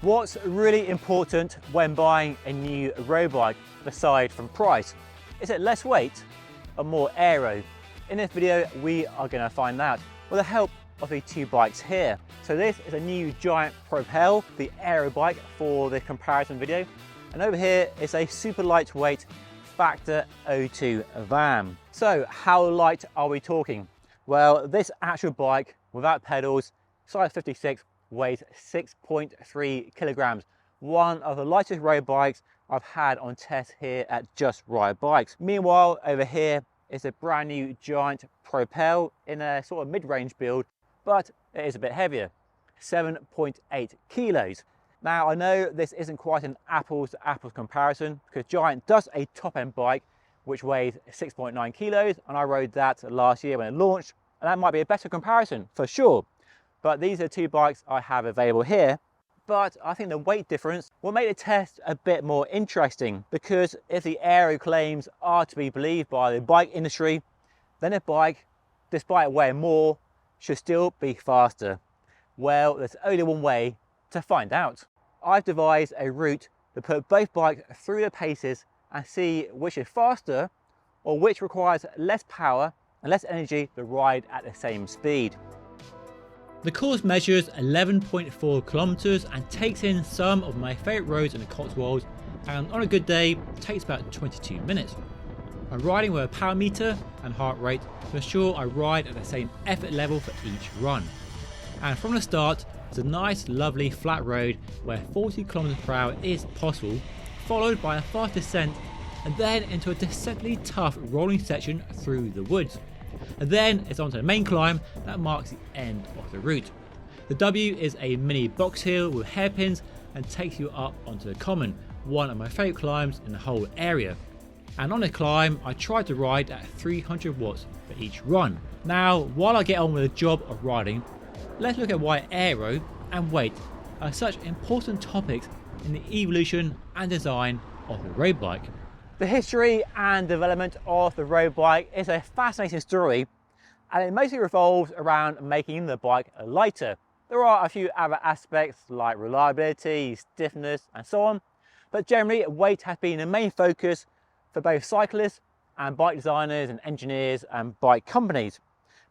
What's really important when buying a new road bike, aside from price? Is it less weight or more aero? In this video, we are going to find out with the help of the two bikes here. So this is a new Giant Propel, the aero bike for the comparison video. And over here is a super lightweight Factor O2 VAM. So how light are we talking? Well, this actual bike without pedals, size 56, weighs 6.3 kilograms. One of the lightest road bikes I've had on test here at Just Ride Bikes. Meanwhile, over here is a brand new Giant Propel in a sort of mid-range build, but it is a bit heavier, 7.8 kilos. Now, I know this isn't quite an apples to apples comparison because Giant does a top-end bike which weighs 6.9 kilos, and I rode that last year when it launched, and that might be a better comparison for sure. But these are two bikes I have available here. But I think the weight difference will make the test a bit more interesting, because if the aero claims are to be believed by the bike industry, then a bike, despite weighing more, should still be faster. Well, there's only one way to find out. I've devised a route to put both bikes through the paces and see which is faster or which requires less power and less energy to ride at the same speed. The course measures 11.4 kilometers and takes in some of my favourite roads in the Cotswolds, and on a good day takes about 22 minutes. I'm riding with a power meter and heart rate to ensure I ride at the same effort level for each run. And from the start, it's a nice lovely flat road where 40 kilometers per hour is possible, followed by a fast descent and then into a deceptively tough rolling section through the woods. And then it's onto the main climb that marks the end of the route. The W is a mini box hill with hairpins and takes you up onto the common, one of my favourite climbs in the whole area. And on the climb, I tried to ride at 300 watts for each run. Now, while I get on with the job of riding, let's look at why aero and weight are such important topics in the evolution and design of the road bike. The history and development of the road bike is a fascinating story, and it mostly revolves around making the bike lighter. There are a few other aspects like reliability, stiffness and so on, but generally weight has been the main focus for both cyclists and bike designers and engineers and bike companies.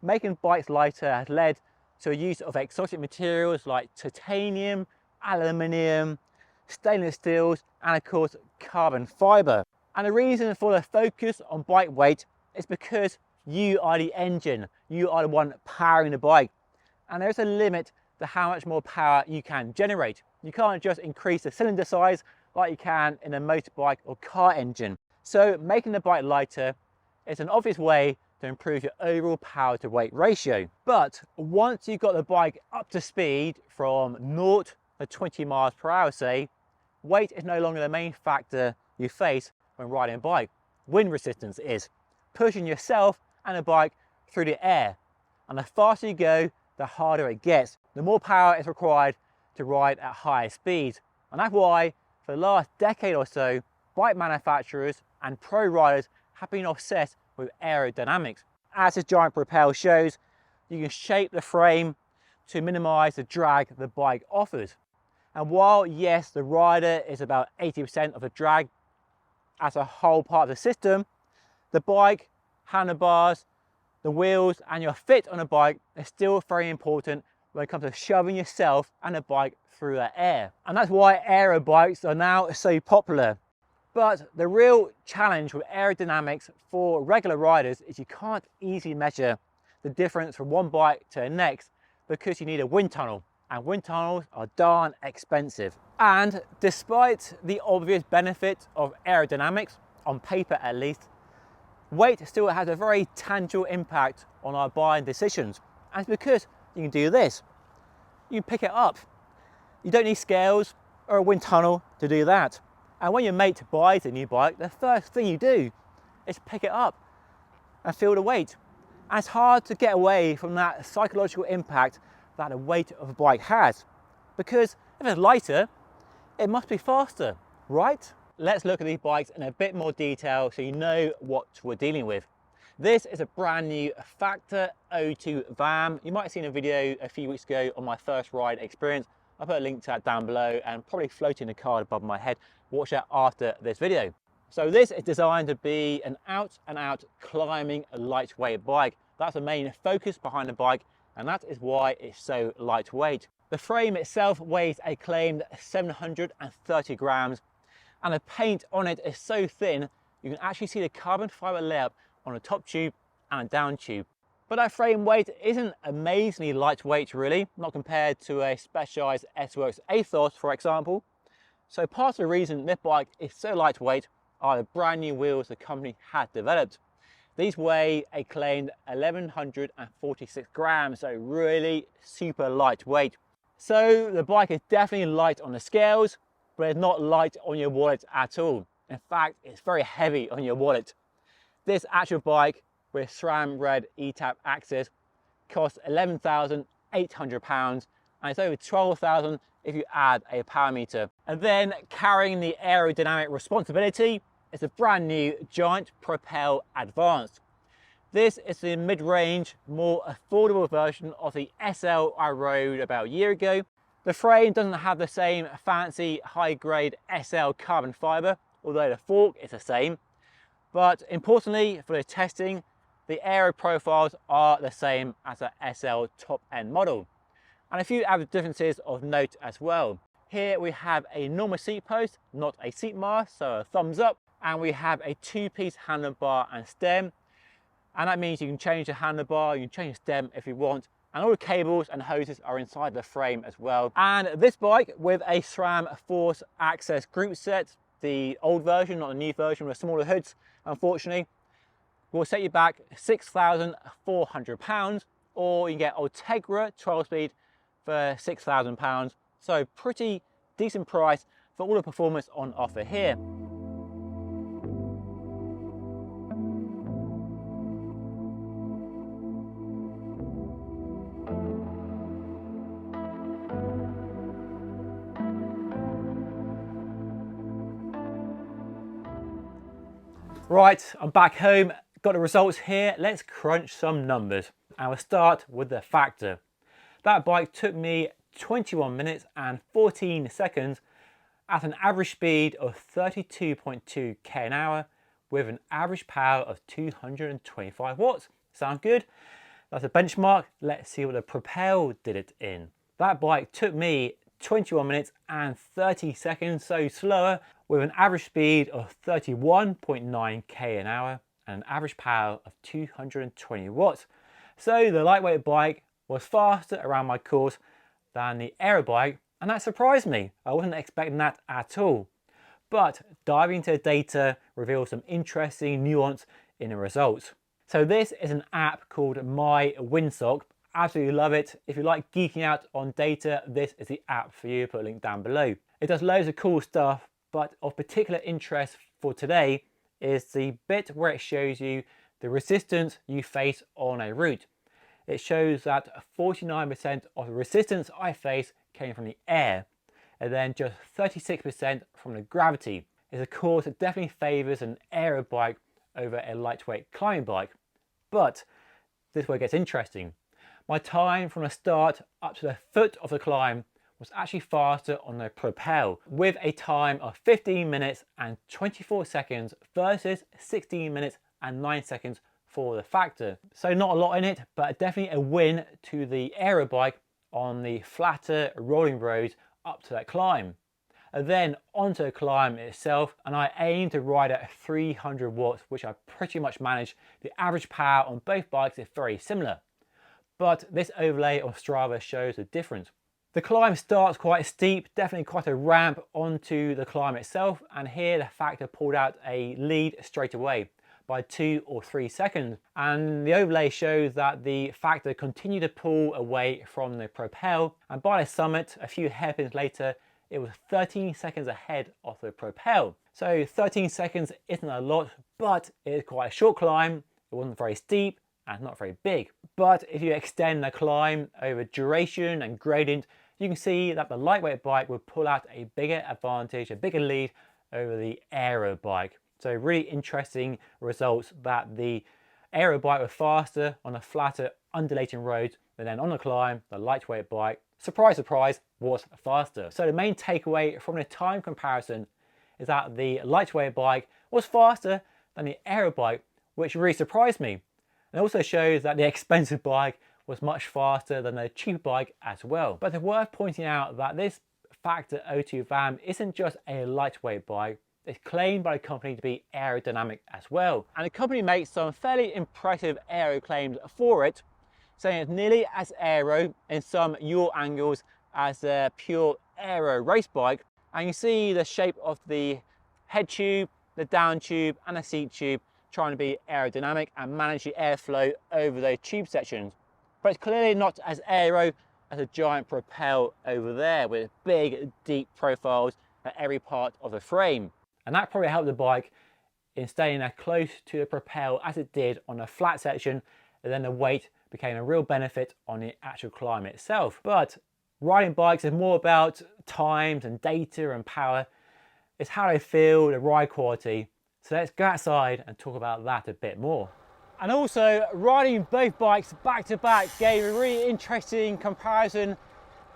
Making bikes lighter has led to a use of exotic materials like titanium, aluminium, stainless steels and of course carbon fibre. And the reason for the focus on bike weight is because you are the engine, you are the one powering the bike. And there's a limit to how much more power you can generate. You can't just increase the cylinder size like you can in a motorbike or car engine. So making the bike lighter is an obvious way to improve your overall power to weight ratio. But once you've got the bike up to speed from 0 to 20 miles per hour, say, weight is no longer the main factor you face when riding a bike. Wind resistance is pushing yourself and the bike through the air, and the faster you go, the harder it gets. The more power is required to ride at higher speeds, and that's why for the last decade or so, bike manufacturers and pro riders have been obsessed with aerodynamics. As this Giant Propel shows, you can shape the frame to minimize the drag the bike offers. And while yes, the rider is about 80% of the drag as a whole part of the system, the bike, handlebars, the wheels and your fit on a bike is still very important when it comes to shoving yourself and the bike through the air. And that's why aero bikes are now so popular. But the real challenge with aerodynamics for regular riders is you can't easily measure the difference from one bike to the next because you need a wind tunnel, and wind tunnels are darn expensive. And despite the obvious benefits of aerodynamics, on paper at least, weight still has a very tangible impact on our buying decisions. And it's because you can do this. You can pick it up. You don't need scales or a wind tunnel to do that. And when your mate buys a new bike, the first thing you do is pick it up and feel the weight. And it's hard to get away from that psychological impact that the weight of a bike has. Because if it's lighter, it must be faster, right? Let's look at these bikes in a bit more detail so you know what we're dealing with. This is a brand new Factor O2 VAM. You might have seen a video a few weeks ago on my first ride experience. I'll put a link to that down below and probably floating a card above my head. Watch that after this video. So this is designed to be an out and out climbing lightweight bike. That's the main focus behind the bike, and that is why it's so lightweight. The frame itself weighs a claimed 730 grams, and the paint on it is so thin you can actually see the carbon fiber layout on the top tube and a down tube. But that frame weight isn't amazingly lightweight really, not compared to a Specialized S-Works Athos for example. So part of the reason this bike is so lightweight are the brand new wheels the company had developed. These weigh a claimed 1146 grams, so really super lightweight. So the bike is definitely light on the scales, but it's not light on your wallet at all. In fact, it's very heavy on your wallet. This actual bike with SRAM red E-TAP axis costs £11,800, and it's over 12,000 if you add a power meter. And then carrying the aerodynamic responsibility is a brand new Giant Propel Advanced. This is the mid-range, more affordable version of the SL I rode about a year ago. The frame doesn't have the same fancy high-grade SL carbon fiber, although the fork is the same. But importantly for the testing, the aero profiles are the same as the SL top-end model. And a few other differences of note as well. Here we have a normal seat post, not a seat mast, so a thumbs up. And we have a two-piece handlebar and stem. And that means you can change the handlebar, you can change the stem if you want. And all the cables and hoses are inside the frame as well. And this bike with a SRAM Force Access group set, the old version, not the new version with smaller hoods, unfortunately, will set you back £6,400, or you can get Ultegra 12-speed for £6,000. So pretty decent price for all the performance on offer here. Right, I'm back home, got the results here. Let's crunch some numbers. And we'll start with the Factor. That bike took me 21 minutes and 14 seconds at an average speed of 32.2 k an hour with an average power of 225 watts. Sound good? That's a benchmark. Let's see what the Propel did it in. That bike took me 21 minutes and 30 seconds, so slower, with an average speed of 31.9 k an hour and an average power of 220 watts. So the lightweight bike was faster around my course than the Aero bike, and that surprised me. I wasn't expecting that at all. But diving into the data reveals some interesting nuance in the results. So this is an app called My Windsock. Absolutely love it. If you like geeking out on data, this is the app for you. Put a link down below. It does loads of cool stuff, but of particular interest for today is the bit where it shows you the resistance you face on a route. It shows that 49% of the resistance I face came from the air, and then just 36% from the gravity. It's of course, it definitely favors an aero bike over a lightweight climbing bike. But this is where it gets interesting. My time from the start up to the foot of the climb was actually faster on the Propel, with a time of 15 minutes and 24 seconds versus 16 minutes and 9 seconds for the Factor. So not a lot in it, but definitely a win to the Aero bike on the flatter rolling roads up to that climb. And then onto the climb itself, and I aim to ride at 300 watts, which I pretty much managed. The average power on both bikes is very similar, but this overlay on Strava shows the difference. The climb starts quite steep, definitely quite a ramp onto the climb itself, and here the Factor pulled out a lead straight away by 2 or 3 seconds, and the overlay shows that the Factor continued to pull away from the Propel, and by the summit, a few hairpins later, it was 13 seconds ahead of the Propel. So 13 seconds isn't a lot, but it is quite a short climb. It wasn't very steep and not very big. But if you extend the climb over duration and gradient, you can see that the lightweight bike will pull out a bigger advantage, a bigger lead over the Aero bike. So really interesting results that the Aero bike was faster on the flatter undulating roads but then on the climb, the lightweight bike, surprise, surprise, was faster. So the main takeaway from the time comparison is that the lightweight bike was faster than the Aero bike, which really surprised me. It also shows that the expensive bike was much faster than the cheap bike as well. But it's worth pointing out that this Factor O2 VAM isn't just a lightweight bike, it's claimed by the company to be aerodynamic as well. And the company makes some fairly impressive aero claims for it, saying it's nearly as aero in some yaw angles as a pure aero race bike. And you see the shape of the head tube, the down tube and the seat tube trying to be aerodynamic and manage the airflow over those tube sections. But it's clearly not as aero as a Giant Propel over there with big deep profiles at every part of the frame. And that probably helped the bike in staying as close to the Propel as it did on the flat section, and then the weight became a real benefit on the actual climb itself. But riding bikes is more about times and data and power. It's how they feel, the ride quality. So let's go outside and talk about that a bit more. And also, riding both bikes back to back gave a really interesting comparison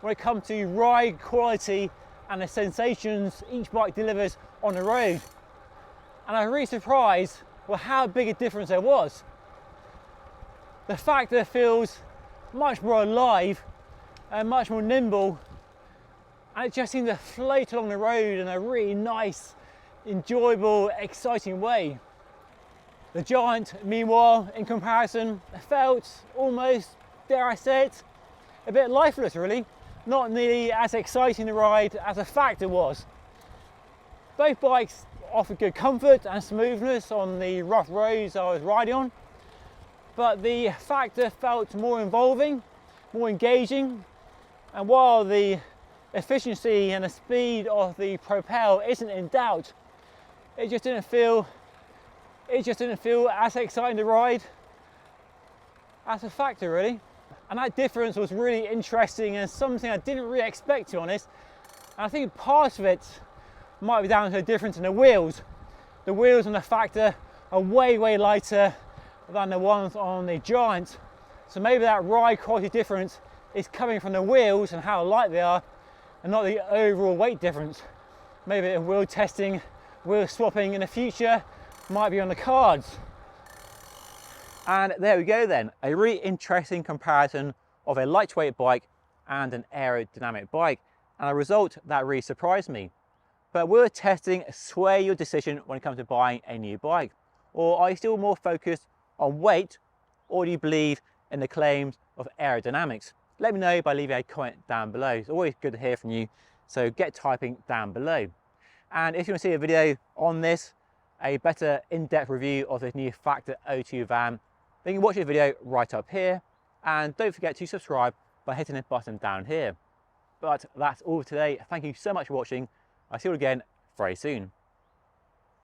when it comes to ride quality and the sensations each bike delivers on the road. And I was really surprised with how big a difference there was. The Factor feels much more alive and much more nimble, and it just seemed to float along the road in a really nice, enjoyable, exciting way. The Giant, meanwhile, in comparison, felt almost, dare I say it, a bit lifeless really. Not nearly as exciting a ride as a Factor was. Both bikes offered good comfort and smoothness on the rough roads I was riding on, but the Factor felt more involving, more engaging, and while the efficiency and the speed of the Propel isn't in doubt, it just didn't feel as exciting to ride as a Factor really. And that difference was really interesting and something I didn't really expect, to be honest. And I think part of it might be down to a difference in the wheels. The wheels on the Factor are way lighter than the ones on the Giant. So maybe that ride quality difference is coming from the wheels and how light they are, and not the overall weight difference. Maybe a wheel testing, wheel swapping in the future might be on the cards. And there we go then, a really interesting comparison of a lightweight bike and an aerodynamic bike, and a result that really surprised me. But will testing sway your decision when it comes to buying a new bike? Or are you still more focused on weight, or do you believe in the claims of aerodynamics? Let me know by leaving a comment down below. It's always good to hear from you, so get typing down below. And if you want to see a video on this, a better in-depth review of this new Factor O2 VAM, then you can watch the video right up here, and don't forget to subscribe by hitting the button down here. But that's all for today. Thank you so much for watching. I'll see you again very soon.